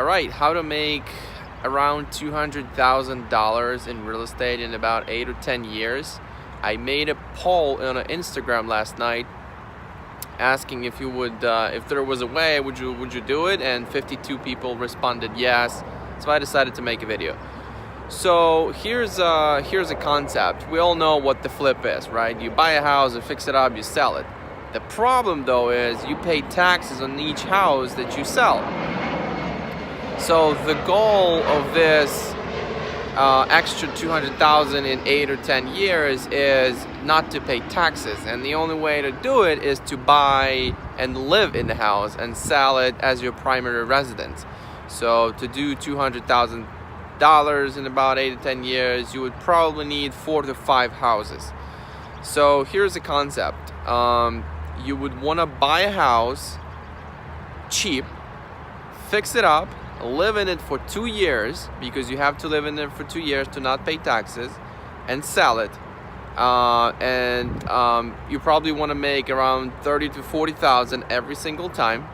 All right, how to make around $200,000 in real estate in about 8 or 10 years. I made a poll on Instagram last night asking if you would, if there was a way, would you do it? And 52 people responded yes. So I decided to make a video. So here's a concept. We all know what the flip is, right? You buy a house and fix it up, you sell it. The problem though is you pay taxes on each house that you sell. So the goal of this extra 200,000 in 8 or 10 years is not to pay taxes, and the only way to do it is to buy and live in the house and sell it as your primary residence. So to do $200,000 in about 8 to 10 years, you would probably need 4 to 5 houses. So here's the concept. You would want to buy a house cheap, fix it up, live in it for 2 years, because you have to live in it for 2 years to not pay taxes, and sell it. You probably want to make around 30 to 40,000 every single time.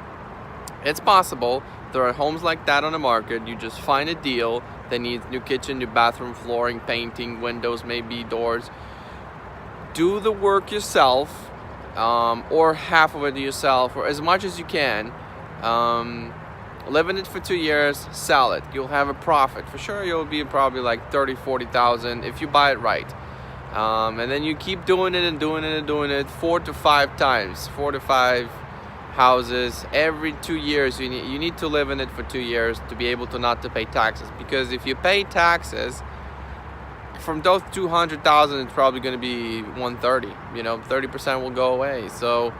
It's possible. There are homes like that on the market. You just find a deal that needs new kitchen, new bathroom, flooring, painting, windows, maybe doors. Do the work yourself, or half of it yourself, or as much as you can. Live in it for 2 years, sell it. You'll have a profit. For sure, you'll be probably like 30, 40,000 if you buy it right. And then you keep doing it and doing it and doing it 4 to 5 times, 4 to 5 houses every 2 years. You need to live in it for 2 years to be able to not to pay taxes. Because if you pay taxes, from those 200,000, it's probably going to be 130. 30% will go away. So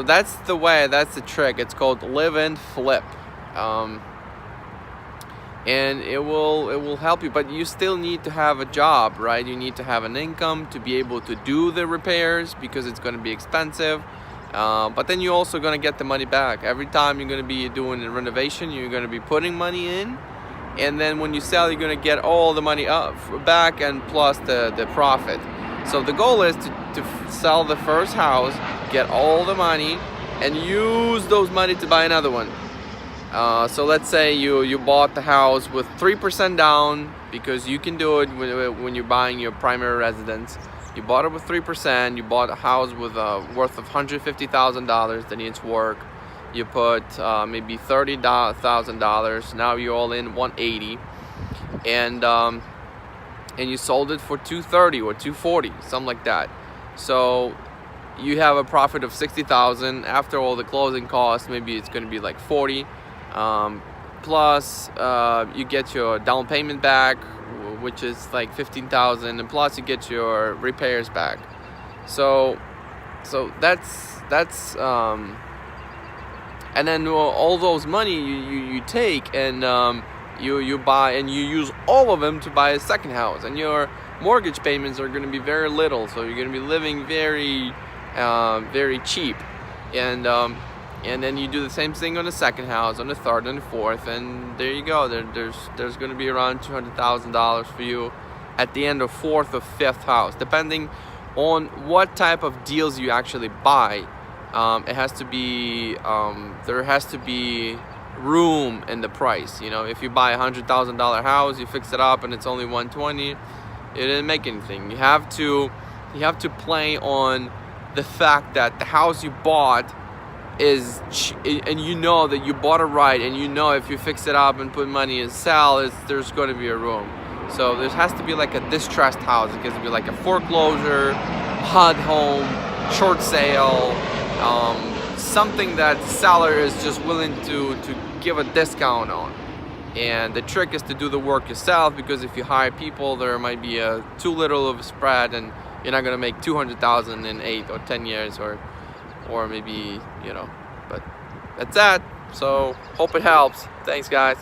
that's the way, that's the trick. It's called live and flip. And it will help you, but you still need to have a job, right? You need to have an income to be able to do the repairs, because it's going to be expensive. But then you're also going to get the money back. Every time you're going to be doing a renovation, you're going to be putting money in. And then when you sell, you're going to get all the money back, and plus the profit. So the goal is to sell the first house, get all the money, and use those money to buy another one. So let's say you bought the house with 3% down, because you can do it when you're buying your primary residence. You bought it with 3%. You bought a house with worth of $150,000 that needs work. You put maybe $30,000. Now you're all in $180, and you sold it for $230 or $240, something like that. So you have a profit of $60,000 after all the closing costs. Maybe it's going to be like $40. Plus you get your down payment back, which is like $15,000, and plus you get your repairs back. So that's and then all those money you take and you buy, and you use all of them to buy a second house, and your mortgage payments are going to be very little, so you're going to be living very cheap. And then you do the same thing on the second house, on the third and the fourth, and there you go. There's going to be around $200,000 for you at the end of fourth or fifth house, depending on what type of deals you actually buy. It has to be there has to be room in the price. If you buy $100,000 house, you fix it up and it's only $120, it didn't make anything. You have to play on the fact that the house you bought is and that you bought it right, and if you fix it up and put money and sell, there's going to be a room. So there has to be like a distressed house. It has to be like a foreclosure, HUD home, short sale, something that the seller is just willing to give a discount on. And the trick is to do the work yourself, because if you hire people, there might be too little of a spread, and you're not going to make 200,000 in 8 or 10 years, or maybe, but that's that. So hope it helps. Thanks, guys.